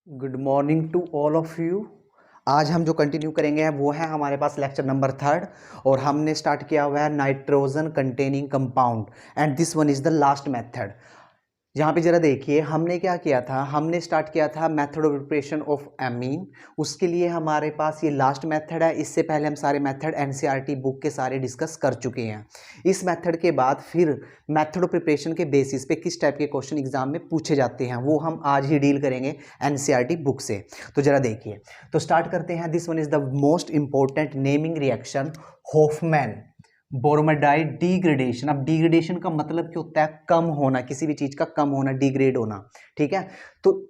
Good morning to all of you. आज हम जो कंटिन्यू करेंगे वो है हमारे पास लेक्चर नंबर 3 और हमने स्टार्ट किया हुआ है nitrogen containing compound and this one is the last method. यहाँ पे जरा देखिए हमने क्या किया था, हमने स्टार्ट किया था method of preparation of amine. उसके लिए हमारे पास ये लास्ट मेथड है। इससे पहले हम सारे मेथड एनसीईआरटी बुक के सारे डिस्कस कर चुके हैं। इस मेथड के बाद फिर मेथड ऑफ प्रिपरेशन के बेसिस पे किस टाइप के क्वेश्चन एग्जाम में पूछे जाते हैं वो हम आज ही डील करेंगे एनसीईआरटी बुक से। तो जरा देखिए, तो स्टार्ट करते हैं। This one is the most important naming reaction, Hofmann bromamide degradation. अब डिग्रेडेशन का मतलब क्या होता है? कम होना, किसी भी चीज का कम होना, डिग्रेड होना। ठीक है, तो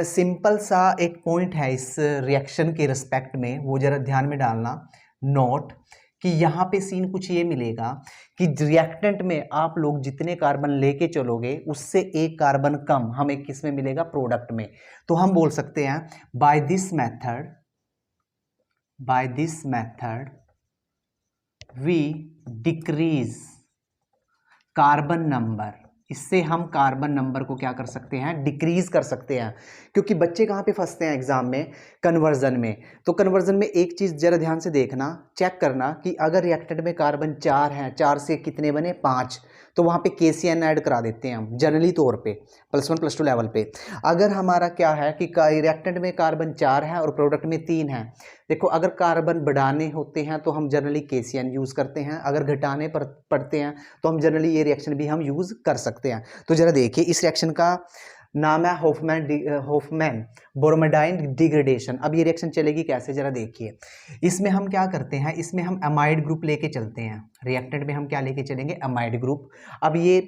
सिंपल सा एक पॉइंट है इस रिएक्शन के रिस्पेक्ट में, वो जरा ध्यान में डालना। नोट कि यहाँ पे सीन कुछ ये मिलेगा कि रिएक्टेंट में आप लोग जितने कार्बन लेके चलोगे उससे एक कार्बन कम हमें किस में मिलेगा? प्रोडक्ट में। तो हम बोल सकते हैं by this method we decrease carbon number. इससे हम कार्बन नंबर को क्या कर सकते हैं? डिक्रीज कर सकते हैं। क्योंकि बच्चे कहाँ पे फंसते हैं एग्जाम में? कन्वर्जन में। तो कन्वर्जन में एक चीज जरा ध्यान से देखना, चेक करना कि अगर रिएक्टेंट में कार्बन 4 हैं, 4 से कितने बने? 5, तो वहां पे KCN ऐड करा देते हैं हम जनरली तौर पे +1 +2 लेवल पे। अगर हमारा क्या है कि रिएक्टेंट में कार्बन 4 है और प्रोडक्ट में 3 है, देखो अगर कार्बन बढ़ाने होते हैं तो हम जनरली KCN यूज करते हैं, अगर घटाने पड़ते हैं तो हम जनरली ये रिएक्शन भी हम यूज कर सकते हैं। तो जरा देखिए, इस रिएक्शन का नाम है हॉफमैन बोरोमेडाइन डिग्रेडेशन। अब ये रिएक्शन चलेगी कैसे जरा देखिए। इसमें हम क्या करते हैं, इसमें हम अमाइड ग्रुप लेके चलते हैं। रिएक्टेंट में हम क्या लेके चलेंगे? Amide group. अब ये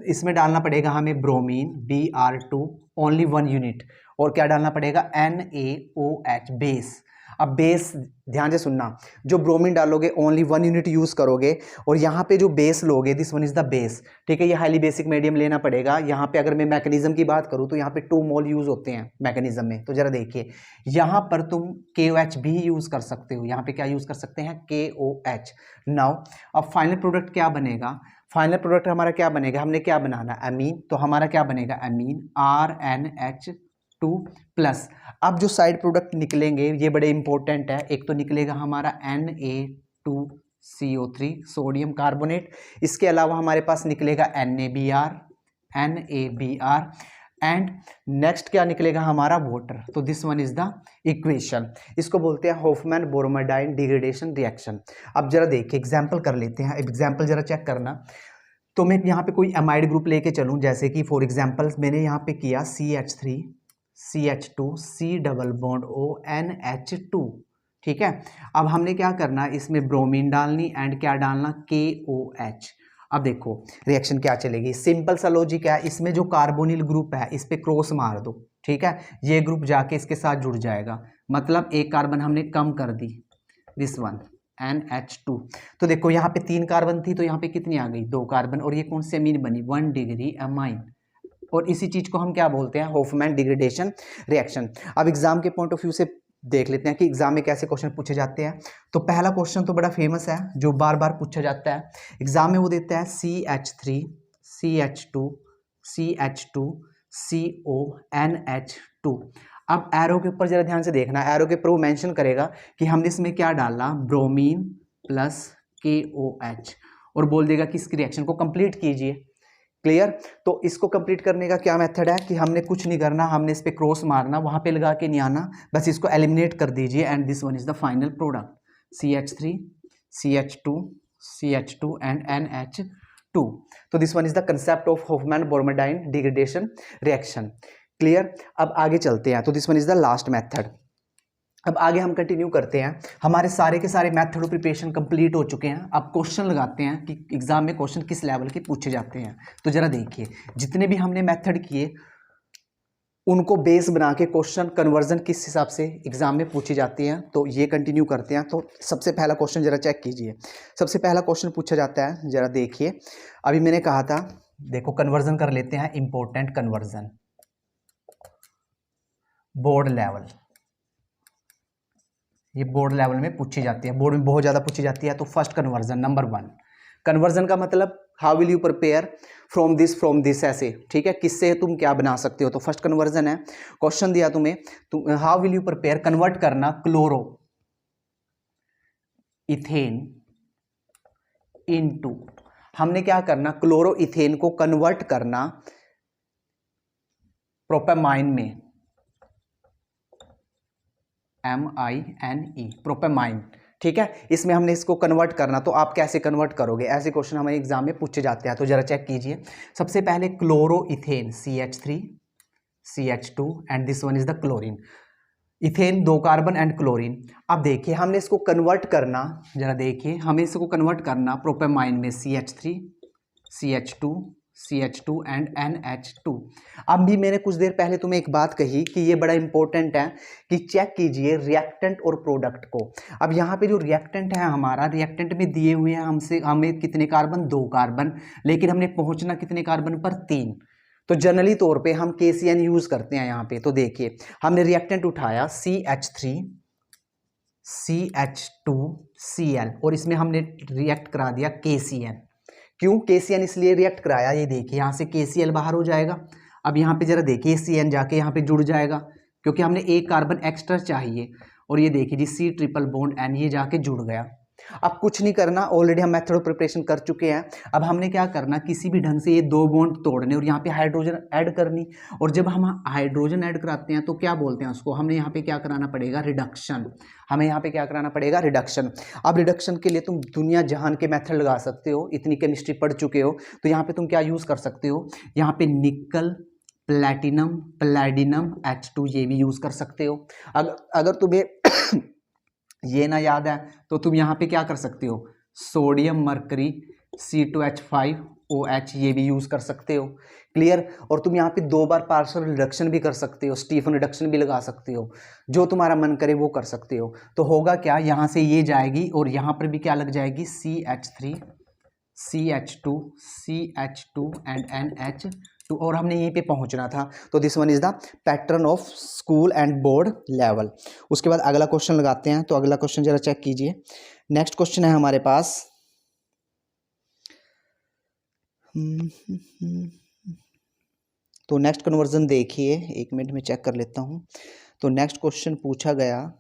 इसमें डालना पड़ेगा हमें ब्रोमीन Br2 ओनली 1 यूनिट, और क्या डालना पड़ेगा? NaOH base. अब बेस ध्यान से सुनना, जो ब्रोमीन डालोगे ओनली 1 यूनिट यूज करोगे, और यहाँ पे जो बेस लोगे this one is the base. ठीक है, ये हाईली बेसिक मीडियम लेना पड़ेगा। यहाँ पे अगर मैं मैकेनिज्म की बात करूँ तो यहाँ पे 2 मोल यूज होते हैं मैकेनिज्म में। तो जरा देखिए, यहाँ पर तुम KOH भी यूज कर सकते हो। यहाँ पे क्या यूज कर सकते हैं? KOH। नाउ अब फाइनल प्रोडक्ट क्या बनेगा? फाइनल प्रोडक्ट हमारा क्या बनेगा? हमने क्या बनाना? अमीन। तो हमारा क्या बनेगा? अमीन RNH2 प्लस। अब जो साइड प्रोडक्ट निकलेंगे ये बड़े इंपॉर्टेंट है। एक तो निकलेगा हमारा Na2CO3 सोडियम कार्बोनेट। इसके अलावा हमारे पास निकलेगा NaBr एंड नेक्स्ट क्या निकलेगा? हमारा वाटर। तो this one is the equation. इसको बोलते हैं हॉफमैन बोरोमेडाइन डिग्रेडेशन रिएक्शन। अब जरा देखिए एग्जाम्पल कर लेते हैं। एग्जाम्पल जरा चेक करना। तो मैं यहाँ पे कोई अमाइड ग्रुप लेके चलूँ, जैसे कि फॉर एग्जाम्पल मैंने यहाँ पे किया CH3 CH2 C double bond O NH2। ठीक है, अब हमने क्या करना, इसमें ब्रोमीन डालनी एंड क्या डालना? KOH। अब देखो रिएक्शन क्या चलेगी, सिंपल सा लॉजिक है। इसमें जो कार्बोनिल ग्रुप है इस पे क्रॉस मार दो। ठीक है, ये ग्रुप जाके इसके साथ जुड़ जाएगा, मतलब एक कार्बन हमने कम कर दी, दिस वन NH2। तो देखो यहाँ पे 3 कार्बन थी तो यहाँ पे कितनी आ गई? 2 कार्बन, और ये कौन सी अमीन बनी? 1 डिग्री अमाइन। और इसी चीज को हम क्या बोलते हैं? Hofmann degradation reaction. अब एग्जाम के पॉइंट ऑफ व्यू से देख लेते हैं कि एग्जाम में कैसे क्वेश्चन पूछे जाते हैं। तो पहला क्वेश्चन तो बड़ा फेमस है जो बार बार पूछा जाता है एग्जाम में, वो देता है CH3 CH2 CH2 CO NH2। अब एरो के ऊपर जरा ध्यान से देखना, एरो के ऊपर वो मेंशन करेगा कि हमने इसमें क्या डाला? ब्रोमीन प्लस KOH, और बोल देगा कि इसकी रिएक्शन को कंप्लीट कीजिए। क्लियर? तो इसको कंप्लीट करने का क्या मेथड है कि हमने कुछ नहीं करना, हमने इस पे क्रॉस मारना, वहां पे लगा के नहीं आना, बस इसको एलिमिनेट कर दीजिए and this one is the final product CH3 CH2 CH2 and NH2। तो this one is the concept of Hofmann bromamide degradation reaction. Clear? अब आगे चलते हैं। तो this one is the last method. अब आगे हम कंटिन्यू करते हैं। हमारे सारे के सारे मेथड ऑफ प्रिपरेशन कंप्लीट हो चुके हैं। अब क्वेश्चन लगाते हैं कि एग्जाम में क्वेश्चन किस लेवल के पूछे जाते हैं। तो जरा देखिए, जितने भी हमने मेथड किए उनको बेस बना के क्वेश्चन कन्वर्जन किस हिसाब से एग्जाम में पूछी जाती हैं, तो ये कंटिन्यू करते हैं। तो सबसे पहला क्वेश्चन जरा चेक कीजिए। सबसे पहला क्वेश्चन पूछा जाता है, जरा देखिए। अभी मैंने कहा था, देखो कन्वर्जन कर लेते हैं, इंपॉर्टेंट कन्वर्जन बोर्ड लेवल। ये बोर्ड लेवल में पूछी जाती है, बोर्ड में बहुत ज़्यादा पूछी जाती है। तो फर्स्ट कन्वर्जन नंबर 1, कन्वर्जन का मतलब how will you prepare from this ऐसे, ठीक है, किससे तुम क्या बना सकते हो। तो फर्स्ट कन्वर्जन है, क्वेश्चन दिया तुम्हें, तुम how will you prepare, convert करना क्लोरो इथेन इनटू, हमने क्या करना, क्लोरो इथेन को कन्वर्ट करना प्रोपेमाइन में, MINE, प्रोपेमाइन, ठीक है, इसमें हमने इसको कन्वर्ट करना। तो आप कैसे कन्वर्ट करोगे, ऐसे क्वेश्चन हमारे एग्जाम में पूछे जाते हैं। तो जरा चेक कीजिए, सबसे पहले chloro ethane CH3 CH2 and this one is the chlorine, ethane 2 carbon and chlorine. अब देखिए हमने इसको कन्वर्ट करना, जरा देखिए हमें इसको कन्वर्ट करना प्रोपेमाइन में CH3 CH2 एंड NH2। अब भी मैंने कुछ देर पहले तुम्हें एक बात कही कि ये बड़ा इंपॉर्टेंट है कि चेक कीजिए रिएक्टेंट और प्रोडक्ट को। अब यहाँ पे जो रिएक्टेंट है हमारा, रिएक्टेंट में दिए हुए हैं हमें कितने कार्बन, 2 कार्बन, लेकिन हमने पहुंचना कितने कार्बन पर, 3। तो जनरली तौर पे हम KCN यूज करते हैं यहाँ पे। तो देखिए हमने रिएक्टेंट उठाया CH3 CH2Cl और इसमें हमने रिएक्ट करा दिया KCN। क्यों KCN इसलिए रिएक्ट कराया, ये देखिए यहाँ से KCl बाहर हो जाएगा। अब यहाँ पे जरा देखिए CN जाके यहाँ पे जुड़ जाएगा क्योंकि हमने 1 कार्बन एक्स्ट्रा चाहिए, और ये देखिए जी C ट्रिपल बॉन्ड N, ये जाके जुड़ गया। अब कुछ नहीं करना, ऑलरेडी हम मेथड ऑफ प्रिपरेशन कर चुके हैं। अब हमने क्या करना, किसी भी ढंग से ये 2 बॉन्ड तोड़ने और यहाँ पे हाइड्रोजन ऐड करनी। और जब हम हाइड्रोजन ऐड कराते हैं तो क्या बोलते हैं उसको, हमने यहाँ पे क्या कराना पड़ेगा, रिडक्शन। हमें यहाँ पे क्या कराना पड़ेगा, रिडक्शन। अब रिडक्शन के लिए तुम दुनिया जहान के मेथड लगा सकते हो, इतनी केमिस्ट्री पढ़ चुके हो। तो यहाँ पे तुम क्या यूज कर सकते हो, यहाँ पे निकल, प्लैटिनम, प्लैडिनम, H2 ये भी यूज कर सकते हो। अगर तुम्हें ये ना याद है तो तुम यहाँ पे क्या कर सकते हो, सोडियम मरकरी C2H5OH ये भी यूज कर सकते हो। क्लियर। और तुम यहाँ पे 2 बार पार्शियल रिडक्शन भी कर सकते हो, स्टीफन रिडक्शन भी लगा सकते हो, जो तुम्हारा मन करे वो कर सकते हो। तो होगा क्या, यहाँ से ये जाएगी और यहाँ पर भी क्या लग जाएगी, CH3 CH2 एंड NH2, और हमने यहीं पे पहुंचना था। तो this one is the pattern of school and board level. उसके बाद अगला क्वेश्चन लगाते हैं। तो अगला क्वेश्चन जरा चेक कीजिए, नेक्स्ट क्वेश्चन है हमारे पास, तो नेक्स्ट कन्वर्जन देखिए, 1 मिनट में चेक कर लेता हूं। तो नेक्स्ट क्वेश्चन पूछा गया,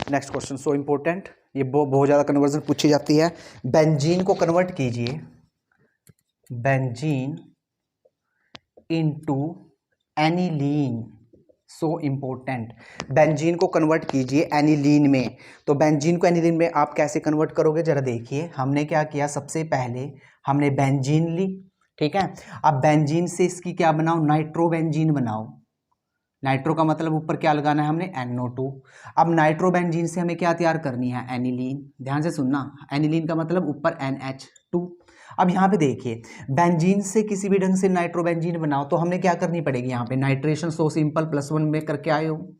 नेक्स्ट क्वेश्चन सो इंपॉर्टेंट, ये बहुत ज़्यादा कन्वर्जन पूछी जाती है। बेंजीन को कन्वर्ट कीजिए, benzene into aniline, so important. Benzene को कन्वर्ट कीजिए एनिलीन में। तो बेंजीन को एनिलीन में आप कैसे कन्वर्ट करोगे, जरा देखिए। हमने क्या किया, सबसे पहले हमने बेंजीन ली, ठीक है। अब बेंजीन से इसकी क्या बनाओ, नाइट्रोबेंजीन बनाओ। नाइट्रो का मतलब ऊपर क्या लगाना है हमने, NO2। अब नाइट्रोबेंजीन से हमें क्या तैयार करनी है, एनिलीन। ध्यान से सुनना, एनिलीन का मतलब ऊपर NH2। अब यहाँ पे देखिए, बेंजीन से किसी भी ढंग से नाइट्रोबेंजीन बनाओ तो हमने क्या करनी पड़ेगी, यहाँ पे नाइट्रेशन, सो सिंपल, +1 में करके आए हो।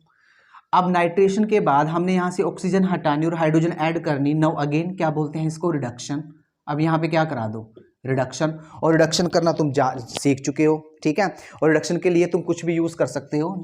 अब नाइट्रेशन के बाद हमने यहाँ से ऑक्सीजन हटानी और हाइड्रोजन ऐड करनी। नाउ अगेन क्या बोलते हैं इसको, रिडक्शन। अब यहाँ पे क्या करा दो, रिडक्शन। और रिडक्शन करना तुम सीख चुके हो, ठीक है। और रिडक्शन के लिए तुम कुछ भी यूज कर सकते हो,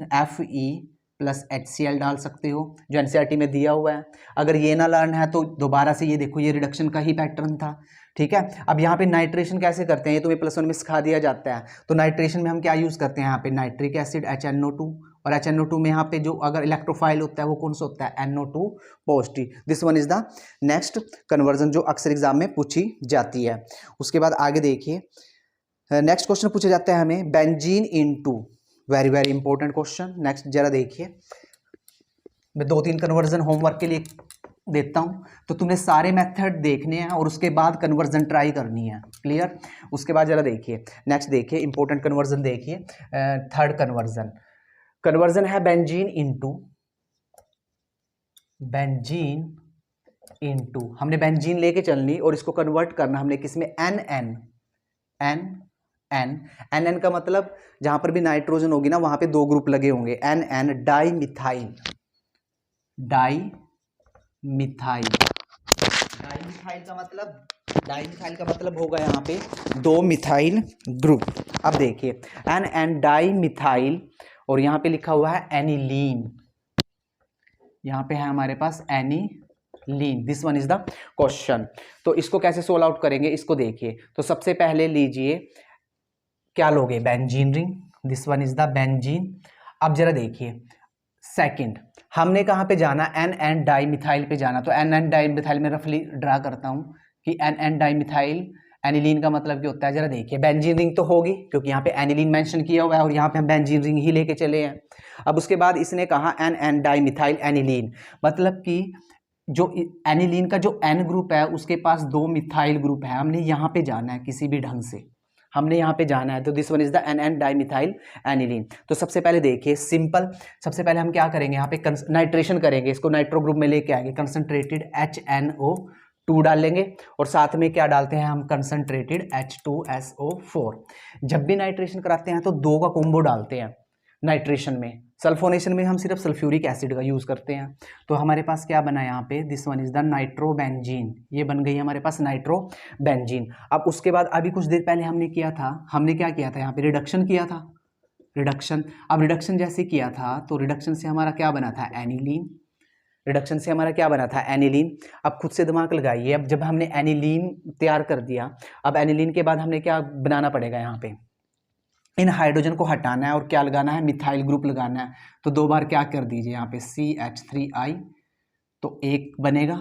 Fe+HCl डाल सकते हो, जो NCERT में दिया हुआ है। अगर ये ना लर्न है तो दोबारा से ये देखो, ये रिडक्शन का ही पैटर्न था, ठीक है। अब यहाँ पे नाइट्रेशन कैसे करते हैं, ये तुम्हें +1 में सिखा दिया जाता है। तो नाइट्रेशन में हम क्या यूज करते हैं, यहाँ पे नाइट्रिक एसिड HNO2, और HNO2 में यहाँ पे जो अगर इलेक्ट्रोफाइल होता है वो कौन सा होता है, NO2 positive. This one is the next conversion जो अक्सर एग्जाम में पूछी जाती है। उसके बाद आगे देखिए, नेक्स्ट क्वेश्चन पूछा जाता है हमें, benzene into, very very important question. Next जरा देखिए, मैं 2-3 कन्वर्जन होमवर्क के लिए देता हूं, तो तुम्हें सारे मेथड देखने हैं और उसके बाद कन्वर्जन ट्राई करनी है। क्लियर। उसके बाद जरा देखिए, नेक्स्ट देखिए, इंपॉर्टेंट कन्वर्जन देखिए, थर्ड कन्वर्जन है बेंजीन इनटू, हमने बेंजीन लेके चलनी और इसको कन्वर्ट करना हमने किसमें, NN का मतलब जहां पर भी नाइट्रोजन होगी ना वहां पे 2 ग्रुप लगे होंगे, NN डाइमिथाइल का मतलब डाईमिथाइल का मतलब होगा यहाँ पे 2 मिथाइल ग्रुप। अब देखिए एन डाईमिथाइल और यहाँ पे लिखा हुआ है एनिलीन, यहाँ पे है हमारे पास aniline. This one is the question. तो इसको कैसे सोल्व आउट करेंगे, इसको देखिए। तो सबसे पहले लीजिए क्या लोगे, benzene ring, this one is the benzene. अब जरा देखिए सेकंड, हमने कहाँ पे जाना, एन डाईमिथाइल पे जाना। तो एन डाईमिथाइल में रफली ड्रा करता हूँ कि एन डाईमिथाइल एनिलीन का मतलब क्या होता है। जरा देखिए बेंजीन रिंग तो होगी क्योंकि यहाँ पे एनिलीन मेंशन किया हुआ है और यहाँ पे हम बेंजीन रिंग ही लेके चले हैं। अब उसके बाद इसने कहा एन डाईमिथाइल एनिलीन, मतलब कि जो एनिलीन का जो एन ग्रुप है उसके पास 2 मिथाइल ग्रुप है। हमने यहाँ पे जाना है किसी भी ढंग से, हमने यहाँ पे जाना है। तो this one is the N dimethyl aniline. तो सबसे पहले देखिए सिंपल, सबसे पहले हम क्या करेंगे, यहाँ पे नाइट्रेशन करेंगे, इसको नाइट्रो ग्रुप में लेके आएंगे, कंसंट्रेटेड HNO2 डाल लेंगे और साथ में क्या डालते हैं हम, कंसंट्रेटेड H2SO4। जब भी नाइट्रेशन कराते हैं तो 2 का कॉम्बो डालते हैं नाइट्रेशन में। सल्फोनेशन में हम सिर्फ सल्फ्यूरिक एसिड का यूज़ करते हैं। तो हमारे पास क्या बना यहाँ पे, this one is the nitrobenzene, ये बन गई हमारे पास नाइट्रोबेंजीन। अब उसके बाद अभी कुछ देर पहले हमने किया था, हमने क्या किया था, यहाँ पे रिडक्शन किया था, रिडक्शन। अब रिडक्शन जैसे किया था तो रिडक्शन से हमारा क्या बना था, एनिलीन। रिडक्शन से हमारा क्या बना था, एनिलीन। अब खुद से दिमाग लगाइए, अब जब हमने एनिलीन तैयार कर दिया, अब एनिलीन के बाद हमने क्या बनाना पड़ेगा, यहाँ पे इन हाइड्रोजन को हटाना है और क्या लगाना है, मिथाइल ग्रुप लगाना है। तो 2 बार क्या कर दीजिए यहाँ पे CH3I, तो एक बनेगा,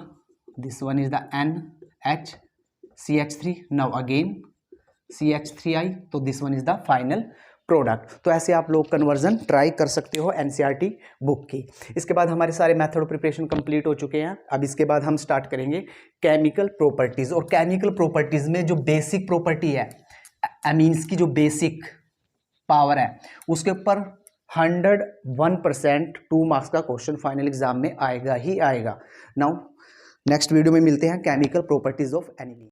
this one is the NHCH3। Now again CH3I, तो this one is the final product. तो ऐसे आप लोग कन्वर्जन ट्राई कर सकते हो NCERT बुक की। इसके बाद हमारे सारे मेथड ऑफ प्रिपरेशन कंप्लीट हो चुके हैं। अब इसके बाद हम स्टार्ट करेंगे केमिकल प्रॉपर्टीज। और केमिकल प्रॉपर्टीज में जो बेसिक प्रॉपर्टी है एमीन्स की, जो बेसिक पावर है, उसके ऊपर 101% 2 मार्क्स का क्वेश्चन फाइनल एग्जाम में आएगा ही आएगा। नाउ नेक्स्ट वीडियो में मिलते हैं, केमिकल प्रॉपर्टीज ऑफ एनिलीन।